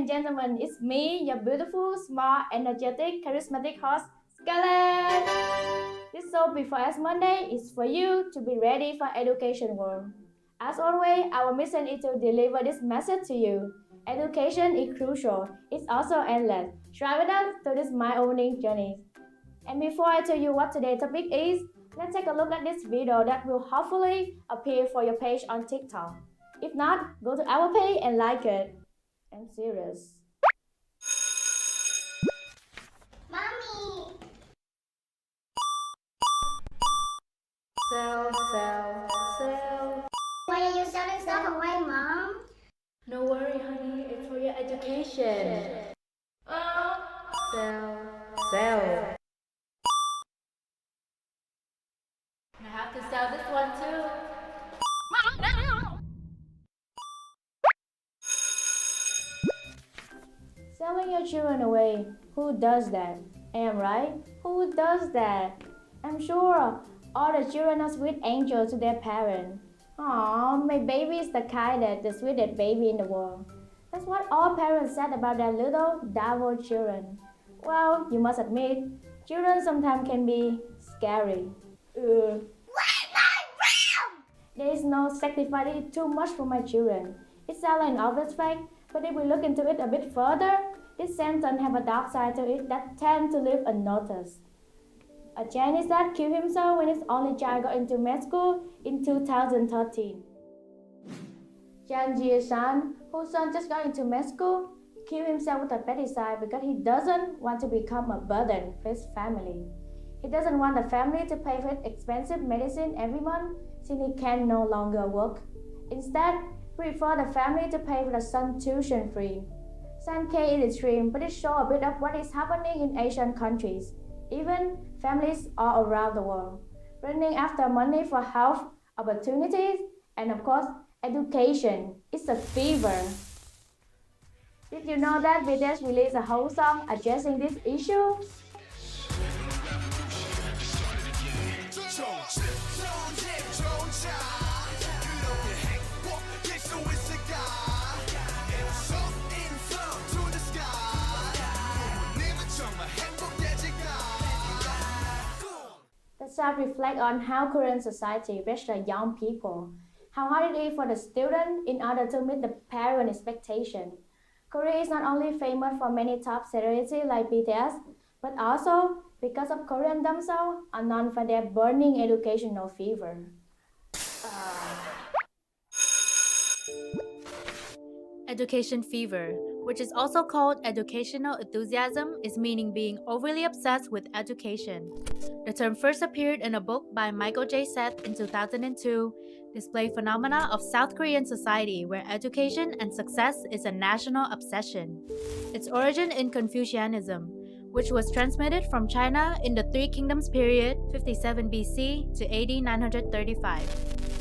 and gentlemen, it's me, your beautiful, smart, energetic, charismatic host, Scarlett. This show before as Monday is for you to be ready for education world. As always, our mission is to deliver this message to you. Education is crucial. It's also endless. Try with us through this mind-opening journey. And before I tell you what today's topic is, let's take a look at this video that will hopefully appear for your page on TikTok. If not, go to our page and like it. I'm serious. Mommy! Sell. Why are you selling stuff away, Mom? No worry, honey, it's for your education. Sell. I have to sell this one too. Selling your children away. Who does that? Am I right? Who does that? I'm sure all the children are sweet angels to their parents. Aww, my baby is the kindest, the sweetest baby in the world. That's what all parents said about their little devil children. Well, you must admit, children sometimes can be scary. There is no sacrificing too much for my children. It sounds like an obvious fact, but if we look into it a bit further, this sentence has a dark side to it that tends to live unnoticed. A Chinese dad killed himself when his only child got into med school in 2013. Chan Jie-san, whose son just got into med school, killed himself with a pesticide because he doesn't want to become a burden for his family. He doesn't want the family to pay for expensive medicine every month since he can no longer work. Instead, he preferred the family to pay for the son's tuition fee. San K is extreme, but it shows a bit of what is happening in Asian countries, even families all around the world, running after money for health opportunities and of course education. It's a fever. Did you know that BTS released a whole song addressing this issue? The song reflects on how Korean society reaches young people, how hard it is for the student in order to meet the parent expectation. Korea is not only famous for many top celebrities like BTS, but also because of Korean themselves are known for their burning educational fever. Education fever, which is also called educational enthusiasm, is meaning being overly obsessed with education. The term first appeared in a book by Michael J. Seth in 2002, displaying phenomena of South Korean society where education and success is a national obsession. Its origin in Confucianism, which was transmitted from China in the Three Kingdoms period 57 BC to AD 935.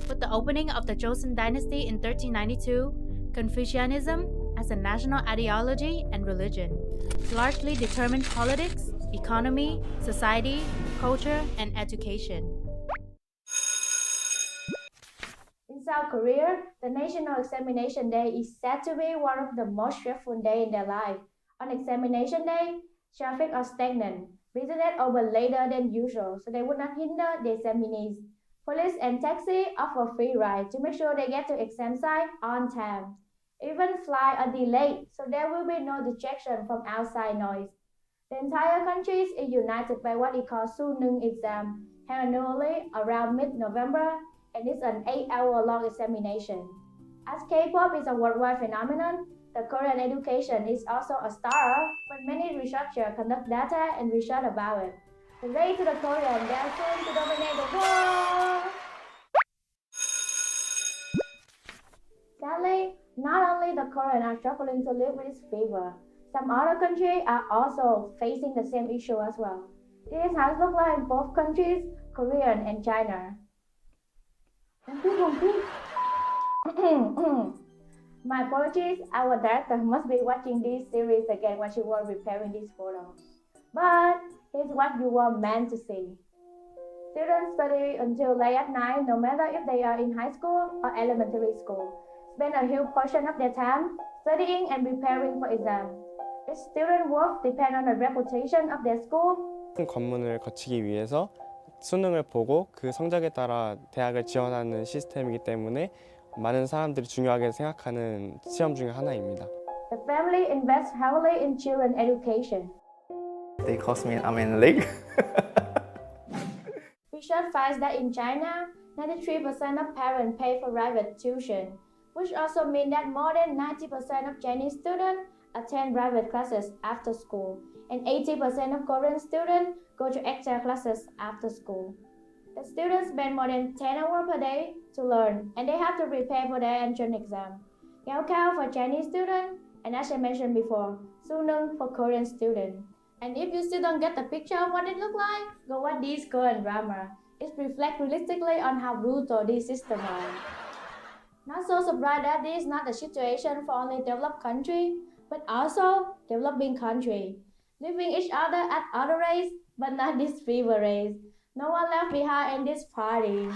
With the opening of the Joseon dynasty in 1392, Confucianism, as a national ideology and religion, largely determined politics, economy, society, culture, and education. In South Korea, the National Examination Day is said to be one of the most stressful days in their life. On examination day, traffic are stagnant, business over later than usual, so they would not hinder the examinees. Police and taxi offer free rides to make sure they get to exam site on time. Even flights are delayed, so there will be no distraction from outside noise. The entire country is united by what is called Suneung exam, held annually around mid-November, and it's an 8-hour-long examination. As K-pop is a worldwide phenomenon, the Korean education is also a star, but many researchers conduct data and research about it. The race to the Korean, they are soon to dominate the world! Sadly, not only the Koreans are struggling to live with this fever, some other countries are also facing the same issue as well. This is how it looks like in both countries, Korea and China. My apologies, our director must be watching this series again when she was preparing this photo. But here's what you were meant to see. Students study until late at night no matter if they are in high school or elementary school. spend a huge portion of their time studying and preparing for exams. Its student work depend on the reputation of their school. 관문을 거치기 위해서 수능을 보고 그 성적에 따라 대학을 지원하는 시스템이기 때문에 많은 사람들이 중요하게 생각하는 시험 중에 하나입니다. The family invests heavily in children education. They cost me an arm and a leg. Research finds that in China, 93% of parents pay for private tuition, which also means that more than 90% of Chinese students attend private classes after school, and 80% of Korean students go to extra classes after school. The students spend more than 10 hours per day to learn, and they have to prepare for their entrance exam. Gaokao for Chinese students, and as I mentioned before, Sunung for Korean students. And if you still don't get the picture of what it looks like, go watch these Korean drama. It reflects realistically on how brutal these systems are. Not so surprised that this is not the situation for only developed countries, but also developing countries, living each other at other race, but not this fever race. No one left behind in this party.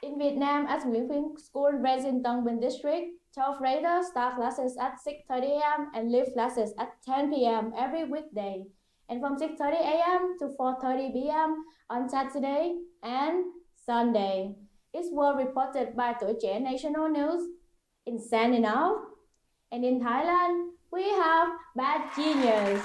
In Vietnam, as Nguyễn Phinh School based in Tân Bình district, 12th graders start classes at 6:30 a.m. and leave classes at 10 p.m. every weekday, and from 6:30 a.m. to 4:30 p.m. on Saturday and Sunday. It's well reported by Tuổi Trẻ National News. Insane enough? And in Thailand, we have bad genius.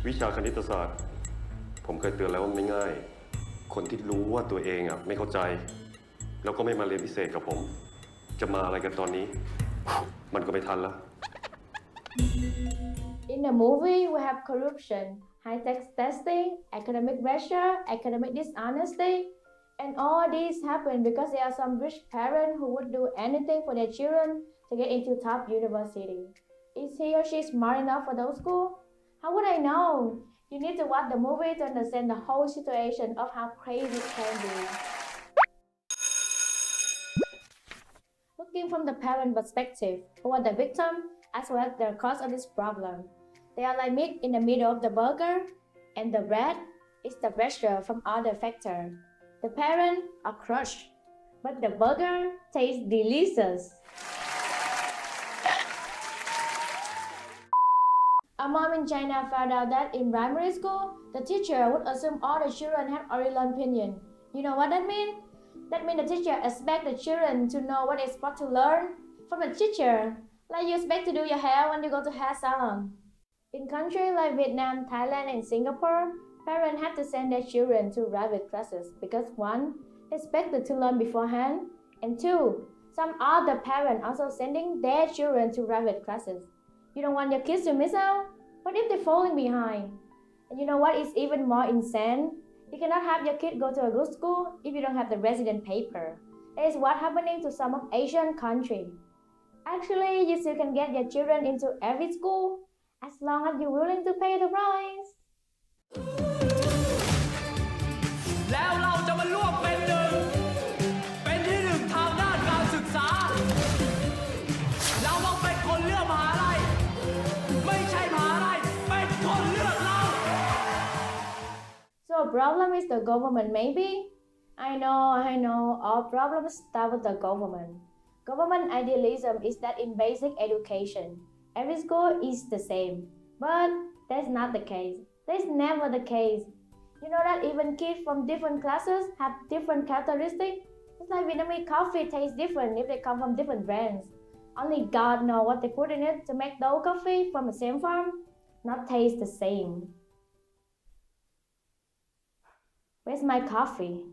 วิชาคณิตศาสตร์ผมเคยเตือนแล้วว่าไม่ง่ายคนที่รู้ว่าตัวเองไม่เข้าใจแล้วก็ไม่มาเรียนพิเศษกับผมจะมาอะไรกันตอนนี้มันก็ไม่ทันแล้ว In the movie, we have corruption, high-tech testing, academic pressure, academic dishonesty, and all these happen because there are some rich parents who would do anything for their children to get into top university. Is he or she smart enough for those schools? How would I know? You need to watch the movie to understand the whole situation of how crazy it can be. Looking from the parent perspective, who are the victim as well as the cause of this problem. They are like meat in the middle of the burger, and the bread is the pressure from other factors. The parents are crushed, but the burger tastes delicious. A mom in China found out that in primary school, the teacher would assume all the children have original opinion. You know what that means? That means the teacher expects the children to know what they're supposed to learn from the teacher, like you expect to do your hair when you go to hair salon. In countries like Vietnam, Thailand, and Singapore, parents have to send their children to private classes because 1. They expected to learn beforehand, and 2. Some other parents also sending their children to private classes. You don't want your kids to miss out? What if they're falling behind? And you know what is even more insane? You cannot have your kid go to a good school if you don't have the resident paper. That is what's happening to some of Asian countries. Actually, you still can get your children into every school as long as you're willing to pay the price. แล้วเราจะมาร่วมเป็นหนึ่งเป็นที่หนึ่งทางด้านการศึกษาเราต้องเป็นคนเลือกมหาลัยไม่ใช่มหาลัยเป็นคนเลือกเรา So problem is the government maybe? I know, all problems start with the government. Government idealism is that in basic education, every school is the same. But that's not the case. That's never the case. You know that even kids from different classes have different characteristics? It's like Vietnamese coffee tastes different if they come from different brands. Only God knows what they put in it to make those coffee from the same farm not taste the same. Where's my coffee?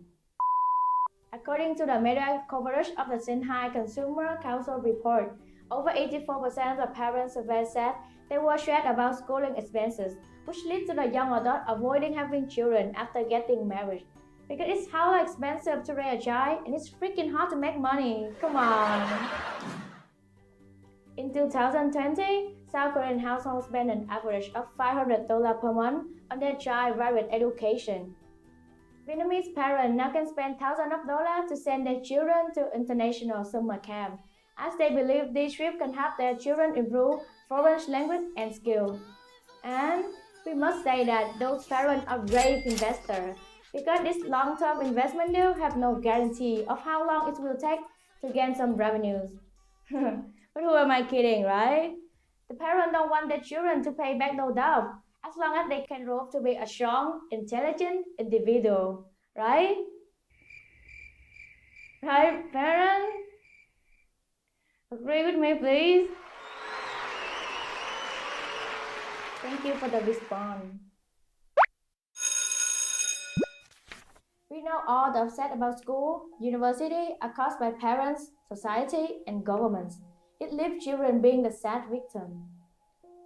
According to the media coverage of the Shanghai Consumer Council report, over 84% of the parents surveyed said they were stressed about schooling expenses, which leads to the young adult avoiding having children after getting married. Because it's hella expensive to raise a child and it's freaking hard to make money. Come on. In 2020, South Korean households spent an average of $500 per month on their child's private education. Vietnamese parents now can spend thousands of dollars to send their children to international summer camp, as they believe these trips can help their children improve foreign language and skill. And we must say that those parents are brave investors because this long-term investment deal have no guarantee of how long it will take to gain some revenues. But who am I kidding, right? The parents don't want their children to pay back no doubt, as long as they can grow up to be a strong, intelligent individual, right? Right, parents? Agree with me, please? Thank you for the response. We know all the upset about school, university are caused by parents, society, and governments. It leaves children being the sad victim.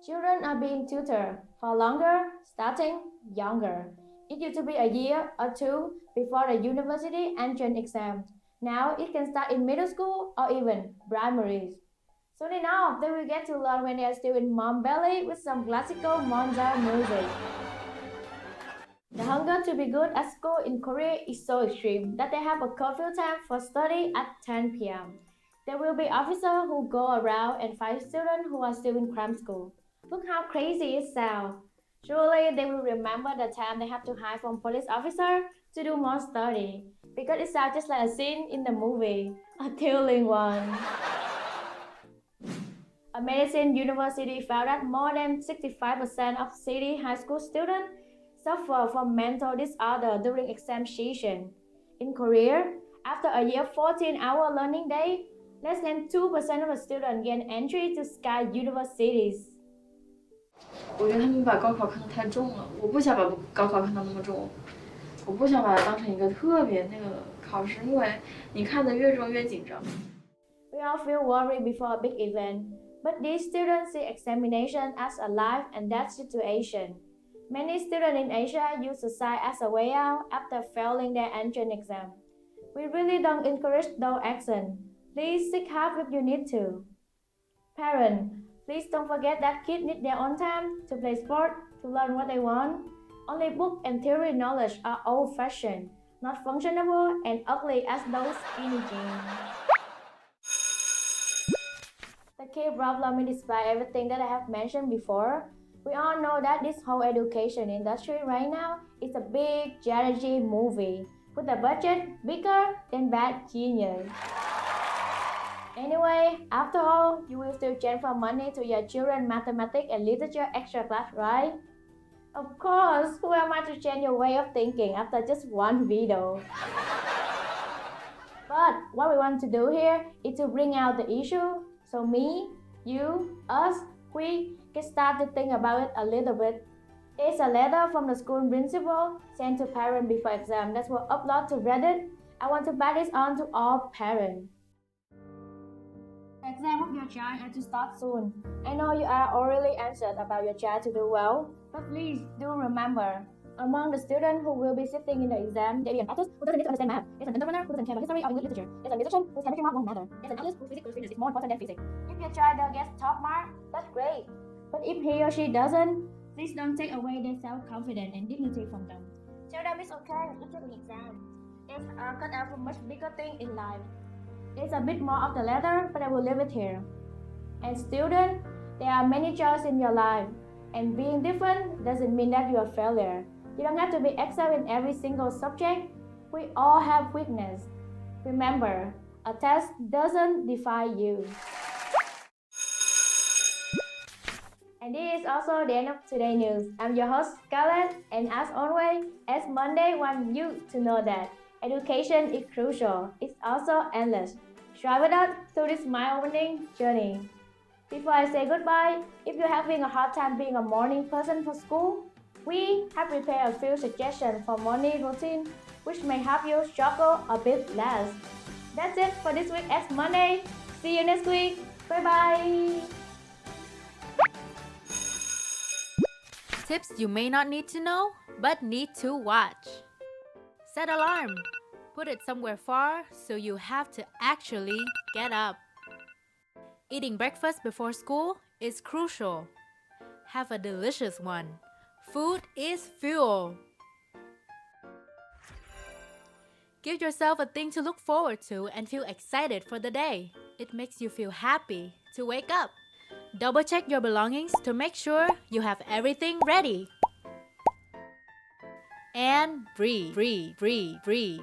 Children are being tutored for longer, starting younger. It used to be a year or two before the university entrance exam. Now it can start in middle school or even primaries. Soon enough, they will get to learn when they are still in mom belly with some classical Mozart music. The hunger to be good at school in Korea is so extreme that they have a curfew time for study at 10 p.m. There will be officers who go around and find students who are still in cram school. Look how crazy it sounds. Surely they will remember the time they have to hide from police officer to do more study, because it sounds just like a scene in the movie, a thrilling one. A medicine university found that more than 65% of city high school students suffer from mental disorder during exam season. In Korea, after a year 14-hour learning day, less than 2% of the students gain entry to Sky universities. 我觉得他们把高考看得太重了，我不想把高考看得那么重，我不想把它当成一个特别那个考试，因为你看得越重越紧张。We all feel worried before a big event, but these students see examination as a life and death situation. Many students in Asia use suicide as a way out after failing their entrance exam. We really don't encourage those actions. Please seek help if you need to. Parents, please don't forget that kids need their own time to play sport, to learn what they want. Only book and theory knowledge are old-fashioned, not functional and ugly as those skinny jeans. The key problem is despite everything that I have mentioned before, we all know that this whole education industry right now is a big strategy movie with a budget bigger than Bad Genius. Anyway, after all, you will still transfer money to your children mathematics and literature extra class, right? Of course, who am I to change your way of thinking after just one video? But what we want to do here is to bring out the issue so me, you, us, we can start to think about it a little bit. There's a letter from the school principal sent to parents before exam that will upload to Reddit. I want to pass this on to all parents. The exam of your child are to start soon. I know you are already anxious about your child to do well, but please do remember, among the students who will be sitting in the exam, there will be an artist who doesn't need to understand math. There's an entrepreneur who doesn't care about history or English literature. There's a musician whose chemistry mark won't matter. There's an artist whose physics fitness is more important than physics. If your child gets top mark, that's great. But if he or she doesn't, please don't take away their self-confidence and dignity from them. Tell them it's okay to take an exam. They are cut out for much bigger things in life. There's a bit more of the letter, but I will leave it here. And student, there are many choices in your life, and being different doesn't mean that you are a failure. You don't have to be excellent in every single subject. We all have weakness. Remember, a test doesn't define you. And this is also the end of today's news. I'm your host Scarlett, and as always, as Monday wants you to know that education is crucial. It's also endless. Try with us through this mind-opening journey. Before I say goodbye, if you're having a hard time being a morning person for school, we have prepared a few suggestions for morning routine which may help you struggle a bit less. That's it for this week as Monday. See you next week. Bye bye. Tips you may not need to know, but need to watch. Set alarm. Put it somewhere far so you have to actually get up. Eating breakfast before school is crucial. Have a delicious one. Food is fuel. Give yourself a thing to look forward to and feel excited for the day. It makes you feel happy to wake up. Double check your belongings to make sure you have everything ready. And breathe, breathe, breathe, breathe.